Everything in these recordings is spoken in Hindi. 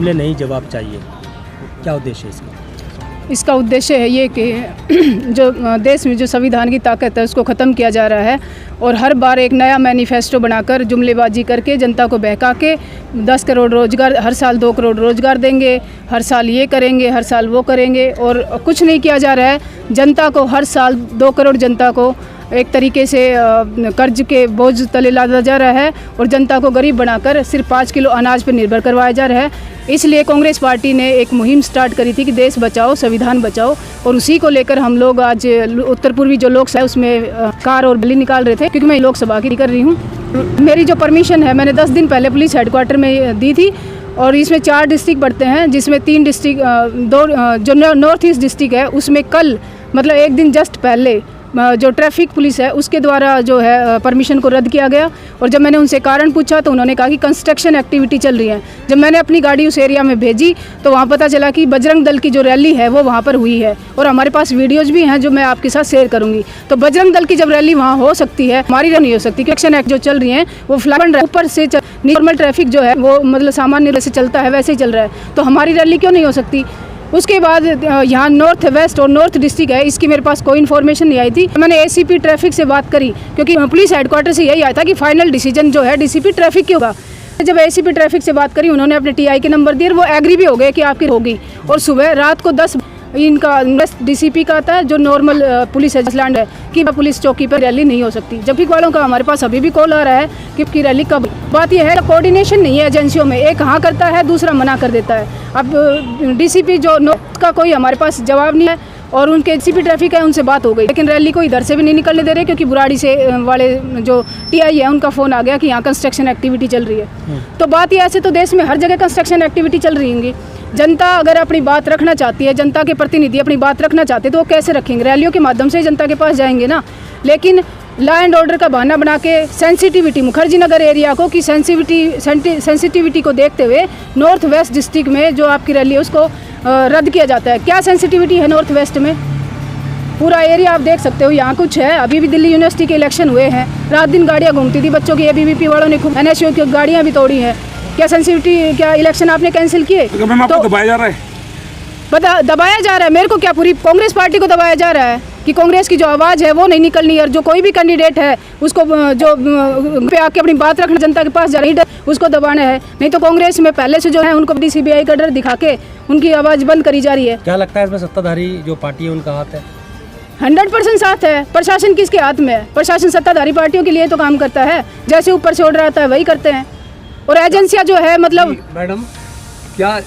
जुमले नहीं जवाब चाहिए, क्या उद्देश्य है इसका? इसका उद्देश्य है ये कि जो देश में जो संविधान की ताकत है उसको ख़त्म किया जा रहा है और हर बार एक नया मैनिफेस्टो बनाकर जुमलेबाजी करके जनता को बहका के 10 करोड़ रोज़गार, हर साल 2 करोड़ रोज़गार देंगे, हर साल ये करेंगे, हर साल वो करेंगे, और कुछ नहीं किया जा रहा है। जनता को हर साल 2 करोड़ जनता को एक तरीके से कर्ज के बोझ तले लादा जा रहा है और जनता को गरीब बनाकर सिर्फ 5 किलो अनाज पर निर्भर करवाया जा रहा है। इसलिए कांग्रेस पार्टी ने एक मुहिम स्टार्ट करी थी कि देश बचाओ संविधान बचाओ, और उसी को लेकर हम लोग आज उत्तर पूर्वी जो लोकसभा है उसमें कार और रैली निकाल रहे थे, क्योंकि मैं लोकसभा की कर रही हूँ। मेरी जो परमिशन है मैंने 10 दिन पहले पुलिस हेडक्वार्टर में दी थी, और इसमें 4 डिस्ट्रिक्ट बढ़ते हैं, जिसमें 3 डिस्ट्रिक्ट जो नॉर्थ ईस्ट डिस्ट्रिक्ट है उसमें कल मतलब एक दिन जस्ट पहले जो ट्रैफिक पुलिस है उसके द्वारा जो है परमिशन को रद्द किया गया। और जब मैंने उनसे कारण पूछा तो उन्होंने कहा कि कंस्ट्रक्शन एक्टिविटी चल रही है। जब मैंने अपनी गाड़ी उस एरिया में भेजी तो वहाँ पता चला कि बजरंग दल की जो रैली है वो वहाँ पर हुई है, और हमारे पास वीडियोज भी हैं जो मैं आपके साथ शेयर करूँगी। तो बजरंग दल की जब रैली वहाँ हो सकती है, हमारी रैली नहीं हो सकती। एक्शन एक्ट जो चल रही है वो फ्लैग ऊपर से नॉर्मल ट्रैफिक जो है वो मतलब सामान्य जैसे चलता है वैसे ही चल रहा है, तो हमारी रैली क्यों नहीं हो सकती। उसके बाद यहाँ नॉर्थ वेस्ट और नॉर्थ डिस्ट्रिक्ट है, इसकी मेरे पास कोई इन्फॉर्मेशन नहीं आई थी। मैंने एसीपी ट्रैफिक से बात करी, क्योंकि पुलिस हेडक्वार्टर से यही आया था कि फाइनल डिसीजन जो है डीसीपी ट्रैफिक की होगा। जब एसीपी ट्रैफिक से बात करी उन्होंने अपने टीआई के नंबर दिए, वो एग्री भी हो गए कि आपकी होगी। और सुबह रात को 10 इनका डीसीपी का आता है जो नॉर्मल पुलिस लैंड है कि पुलिस चौकी पर रैली नहीं हो सकती। जबकि वालों का हमारे पास अभी भी कॉल आ रहा है कि रैली कब। बात यह है कोऑर्डिनेशन नहीं है एजेंसियों में, एक हाँ करता है दूसरा मना कर देता है। अब डीसीपी जो का कोई हमारे पास जवाब नहीं है, और उनके डीसीपी ट्रैफिक है उनसे बात हो गई, लेकिन रैली को इधर से भी नहीं निकलने दे रहे, क्योंकि बुराड़ी से वाले जो टीआई है उनका फ़ोन आ गया कि यहाँ कंस्ट्रक्शन एक्टिविटी चल रही है। तो बात यह ऐसे तो देश में हर जगह कंस्ट्रक्शन एक्टिविटी चल रही होंगी। जनता अगर अपनी बात रखना चाहती है, जनता के प्रतिनिधि अपनी बात रखना चाहते हैं तो वो कैसे रखेंगे? रैलियों के माध्यम से जनता के पास जाएंगे ना। लेकिन लॉ एंड ऑर्डर का बहाना बना के सेंसिटिविटी मुखर्जी नगर एरिया को की सेंसिटिविटी को देखते हुए नॉर्थ वेस्ट डिस्ट्रिक्ट में जो आपकी रैली है उसको रद्द किया जाता है। क्या सेंसिटिविटी है नॉर्थ वेस्ट में? पूरा एरिया आप देख सकते हो, यहाँ कुछ है। अभी भी दिल्ली यूनिवर्सिटी के इलेक्शन हुए हैं, रात दिन गाड़ियाँ घूमती थी, बच्चों की एबीवीपी वालों ने खूब एनएसयू की गाड़ियाँ भी तोड़ी हैं। क्या सेंसिटिविटी, क्या इलेक्शन आपने कैंसिल किए? तो दबाया जा रहा है, दबाया जा रहा है। मेरे को क्या, पूरी कांग्रेस पार्टी को दबाया जा रहा है कि कांग्रेस की जो आवाज़ है वो नहीं निकलनी, और जो कोई भी कैंडिडेट है उसको जो पे आके अपनी बात रखना, जनता के पास जा रही है उसको दबाना है। नहीं तो कांग्रेस में पहले से जो है उनको सीबीआई का डर दिखा के उनकी आवाज़ बंद करी जा रही है। क्या लगता है इसमें सत्ताधारी जो पार्टी है उनका हाथ है? 100% साथ है। प्रशासन किसके हाथ में है? प्रशासन सत्ताधारी पार्टियों के लिए तो काम करता है, जैसे ऊपर से ऑर्डर आता है वही करते हैं। और एजेंसियां जो है मतलब मैडम, क्या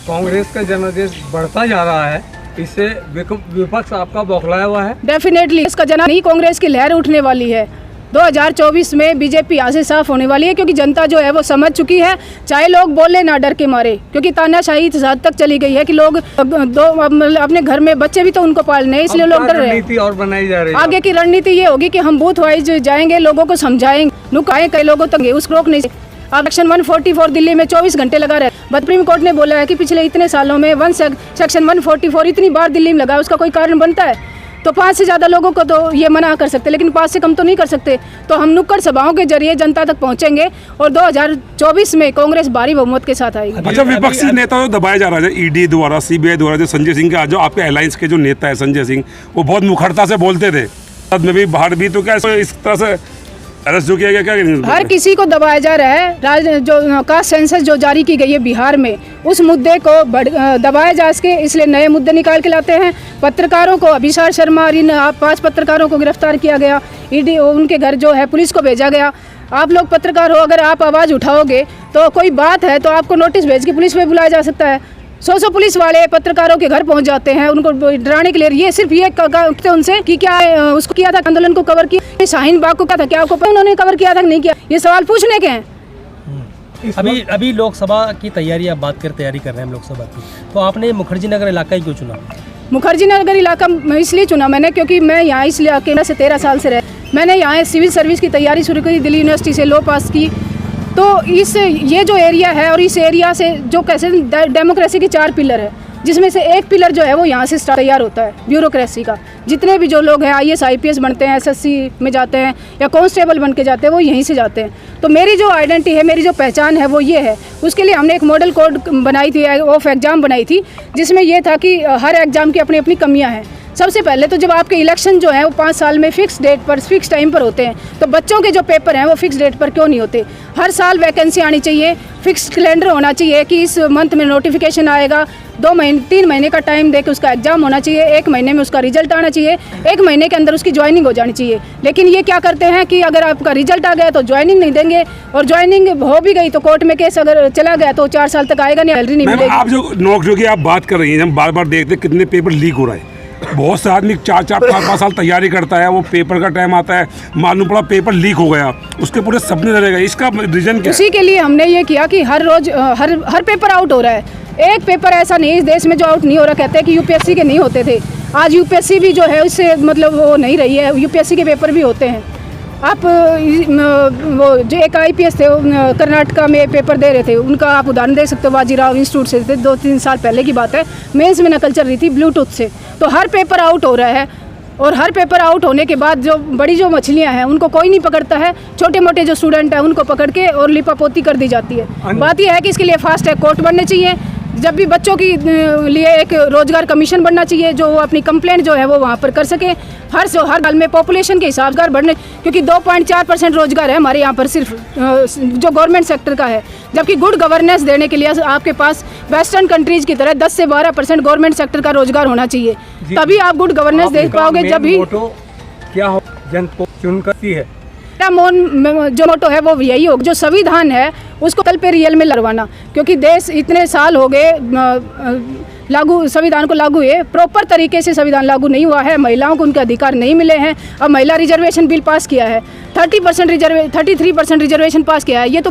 कांग्रेस का जनादेश बढ़ता जा रहा है, इससे विपक्ष आपका बौखलाया हुआ है? डेफिनेटली इसका जना नहीं, कांग्रेस की लहर उठने वाली है। 2024 में बीजेपी यहाँ से साफ होने वाली है, क्योंकि जनता जो है वो समझ चुकी है, चाहे लोग बोले ना डर के मारे, क्योंकि तानाशाही इस हद तक चली गई है कि लोग अपने घर में बच्चे भी तो उनको पालने हैं, इसलिए लोग डर रहे हैं। रणनीति और बनाई जा रही है। आगे की रणनीति ये होगी कि हम बूथ वाइज जाएंगे, लोगों को समझाएंगे, नुकाए कई लोगों तक उसको रोक नहीं। अब सेक्शन 144 दिल्ली में 24 घंटे लगा रहे। सुप्रीम कोर्ट ने बोला है कि पिछले इतने सालों में सेक्शन 144 इतनी बार दिल्ली में लगा, उसका कोई कारण बनता है? तो 5 से ज़्यादा लोगों को तो ये मना कर सकते, लेकिन 5 से कम तो नहीं कर सकते। तो हम नुक्कड़ सभाओं के जरिए जनता तक पहुंचेंगे और 2024 में कांग्रेस भारी बहुमत के साथ आएगी। अच्छा, विपक्षी नेताओं को दबाया जा रहा है ईडी द्वारा, सीबीआई द्वारा। जो संजय सिंह का, जो आपके अलायंस के जो नेता है संजय सिंह, वो बहुत मुखरता से बोलते थे में भी बाहर भी, तो क्या इस तरह से अरेस्ट जो किया गया? क्या हर किसी को दबाया जा रहा है? जो कास्ट सेंसस जो जारी की गई है बिहार में, उस मुद्दे को दबाया जा सके, इसलिए नए मुद्दे निकाल के लाते हैं। पत्रकारों को, अभिषार शर्मा और इन 5 पत्रकारों को गिरफ्तार किया गया, ईडी उनके घर जो है पुलिस को भेजा गया। आप लोग पत्रकार हो, अगर आप आवाज़ उठाओगे तो कोई बात है तो आपको नोटिस भेज के पुलिस में बुलाया जा सकता है। 100 पुलिस वाले पत्रकारों के घर पहुंच जाते हैं उनको डराने के लिए। ये सिर्फ ये कहते उनसे कि क्या उसको किया था, आंदोलन को कवर किया, शाहीन बाग को क्या था, क्या आपको उन्होंने कवर किया था कि नहीं किया? ये सवाल पूछने के हैं। अभी लोकसभा की तैयारी, आप बात कर तैयारी कर रहे हैं हम लोकसभा की, तो आपने मुखर्जी नगर इलाका ही क्यों चुना? मुखर्जी नगर इलाका इसलिए चुना मैंने क्योंकि मैं यहाँ इस इलाके से 13 साल से रहे। मैंने यहाँ सिविल सर्विस की तैयारी शुरू करी, दिल्ली यूनिवर्सिटी से लॉ पास की। तो ये जो एरिया है और इस एरिया से जो कैसे डेमोक्रेसी के 4 पिलर है, जिसमें से एक पिलर जो है वो यहाँ से तैयार होता है ब्यूरोक्रेसी का। जितने भी जो लोग हैं IAS IPS बनते हैं, SSC में जाते हैं या कांस्टेबल बन के जाते हैं, वो यहीं से जाते हैं। तो मेरी जो आइडेंटिटी है, मेरी जो पहचान है वो ये है। उसके लिए हमने एक मॉडल कोड बनाई थी, ऑफ एग्ज़ाम बनाई थी, जिसमें ये था कि हर एग्ज़ाम की अपनी अपनी कमियाँ हैं। सबसे पहले तो जब आपके इलेक्शन जो है वो 5 साल में फिक्स डेट पर, फिक्स टाइम पर होते हैं, तो बच्चों के जो पेपर हैं वो फिक्स डेट पर क्यों नहीं होते? हर साल वैकेंसी आनी चाहिए, फिक्स कैलेंडर होना चाहिए कि इस मंथ में नोटिफिकेशन आएगा, 3 महीने का टाइम दे के उसका एग्जाम होना चाहिए, 1 महीने में उसका रिजल्ट आना चाहिए, 1 महीने के अंदर उसकी ज्वाइनिंग हो जानी चाहिए। लेकिन ये क्या करते हैं कि अगर आपका रिजल्ट आ गया तो ज्वाइनिंग नहीं देंगे, और ज्वाइनिंग हो भी गई तो कोर्ट में केस अगर चला गया तो 4 साल तक आएगा नहीं, सैलरी नहीं मिलेगी। आप जो नौकरियों की आप बात कर रही हैं, हम बार बार देखते हैं कितने पेपर लीक हो रहा है। बहुत से आदमी 4-4, 5-5 साल तैयारी करता है, वो पेपर का टाइम आता है, मालूम पड़ा पेपर लीक हो गया, उसके पूरे सपने रहेगा। इसका रीजन क्या है? उसी के लिए हमने ये किया कि हर रोज हर पेपर आउट हो रहा है। एक पेपर ऐसा नहीं इस देश में जो आउट नहीं हो रहा। कहते हैं कि UPSC के नहीं होते थे, आज UPSC भी जो है उससे मतलब वो नहीं रही है, UPSC के पेपर भी होते हैं। आप वो जो एक IPS थे, कर्नाटका में पेपर दे रहे थे, उनका आप उदाहरण दे सकते हो, बाजीराव इंस्टीट्यूट से थे, 2-3 साल पहले की बात है। मेंस में नकल चल रही थी ब्लूटूथ से। तो हर पेपर आउट हो रहा है, और हर पेपर आउट होने के बाद जो बड़ी जो मछलियां हैं उनको कोई नहीं पकड़ता है, छोटे मोटे जो स्टूडेंट हैं उनको पकड़ के और लिपापोती कर दी जाती है। बात यह है कि इसके लिए फास्ट ट्रैक कोर्ट बनने चाहिए। जब भी बच्चों की लिए एक रोजगार कमीशन बनना चाहिए जो अपनी कंप्लेंट जो है वो वहाँ पर कर सके। हर साल में पॉपुलेशन के हिसाब से बढ़ने, क्योंकि 2.4% रोजगार है हमारे यहाँ पर सिर्फ जो गवर्नमेंट सेक्टर का है, जबकि गुड गवर्नेंस देने के लिए आपके पास वेस्टर्न कंट्रीज की तरह 10 से 12% गवर्नमेंट सेक्टर का रोजगार होना चाहिए, तभी आप गुड गवर्नेंस देख पाओगे। जब भी क्या हो जनता चुन करती है, जो मोटो है वो यही हो, जो संविधान है उसको कल पे रियल में लड़वाना, क्योंकि देश इतने साल हो गए लागू, संविधान को लागू हुए, प्रॉपर तरीके से संविधान लागू नहीं हुआ है, महिलाओं को उनके अधिकार नहीं मिले हैं। अब महिला रिजर्वेशन बिल पास किया है, 33% रिजर्वेशन पास किया है, ये तो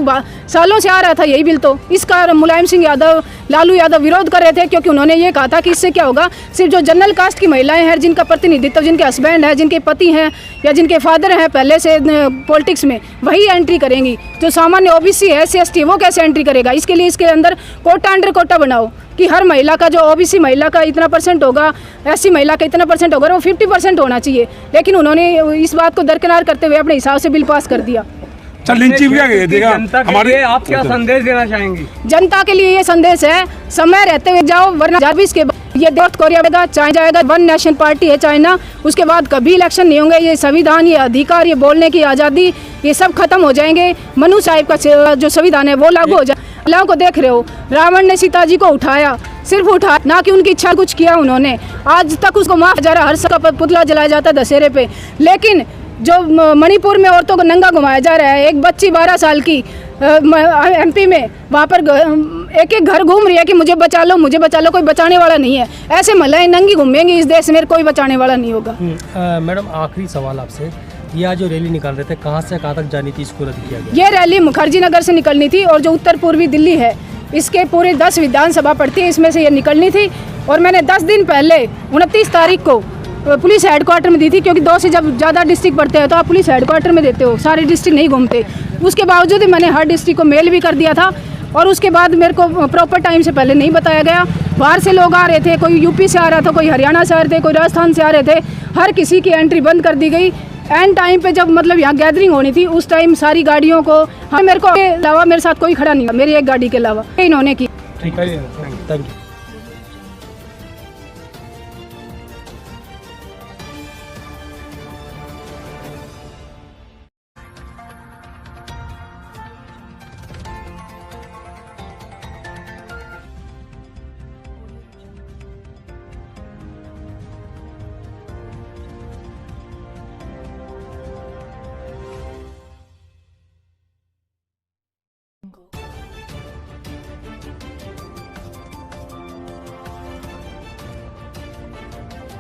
सालों से आ रहा था यही बिल। तो इसका मुलायम सिंह यादव, लालू यादव विरोध कर रहे थे, क्योंकि उन्होंने ये कहा था कि इससे क्या होगा, सिर्फ जो जनरल कास्ट की महिलाएं हैं, जिनका प्रतिनिधित्व, जिनके हस्बैंड है, जिनके पति हैं या जिनके फादर हैं पहले से पॉलिटिक्स में, वही एंट्री करेंगी। जो सामान्य OBC है, SC/ST, वो कैसे एंट्री करेगा? इसके लिए इसके अंदर कोटा अंडर कोटा बनाओ कि हर महिला का, जो OBC महिला का इतना % होगा, SC महिला का इतना % होगा, वो 50% होना चाहिए। लेकिन उन्होंने इस बात को दरकिनार करते हुए अपने हिसाब से बिल पास कर दिया। हमारे आप क्या संदेश देना चाहेंगी? जनता के लिए ये संदेश है, समय रहते हुए जाओ, वरना 2024 के बाद ये नॉर्थ कोरिया में चाहे जाएगा, 1 नेशन पार्टी है चाइना, उसके बाद कभी इलेक्शन नहीं होंगे। ये संविधान, ये अधिकार, ये बोलने की आज़ादी, ये सब खत्म हो जाएंगे। मनु साहिब का जो संविधान है वो लागू हो जाए। महिलाओं को देख रहे हो, रावण ने सीता जी को उठाया, सिर्फ उठाया, ना कि उनकी इच्छा कुछ किया उन्होंने। आज तक उसको मारा जा रहा, हर साल का पुतला जलाया जाता है दशहरे पे। लेकिन जो मणिपुर में औरतों को नंगा घुमाया जा रहा है, एक बच्ची 12 साल की MP में, वहाँ पर एक घर घूम रही है कि मुझे बचा लो, मुझे बचा लो, कोई बचाने वाला नहीं है। ऐसे महिलाएं नंगी घूमेंगी इस देश में, कोई बचाने वाला नहीं होगा। मैडम, आखिरी सवाल आपसे, यह जो रैली निकाल रहे थे, कहाँ से कहाँ तक जानी थी, इसको रद्द किया गया? ये रैली मुखर्जी नगर से निकलनी थी, और जो उत्तर पूर्वी दिल्ली है इसके पूरे 10 विधानसभा पड़ती है, इसमें से ये निकलनी थी। और मैंने 10 दिन पहले 29 तारीख को पुलिस हेडक्वार्टर में दी थी, क्योंकि 2 से जब ज़्यादा डिस्ट्रिक्ट पड़ते हैं तो आप पुलिस हेडक्वार्टर में देते हो, सारे डिस्ट्रिक्ट नहीं घूमते। उसके बावजूद मैंने हर डिस्ट्रिक्ट को मेल भी कर दिया था, और उसके बाद मेरे को प्रॉपर टाइम से पहले नहीं बताया गया। बाहर से लोग आ रहे थे, कोई UP से आ रहा था, कोई हरियाणा से आ रहे थे, कोई राजस्थान से आ रहे थे, हर किसी की एंट्री बंद कर दी गई। एंड टाइम पे जब मतलब यहाँ गैदरिंग होनी थी, उस टाइम सारी गाड़ियों को, मेरे को अलावा मेरे साथ कोई खड़ा नहीं, मेरी एक गाड़ी के अलावा इन्होंने की। ठीक है, थैंक यू।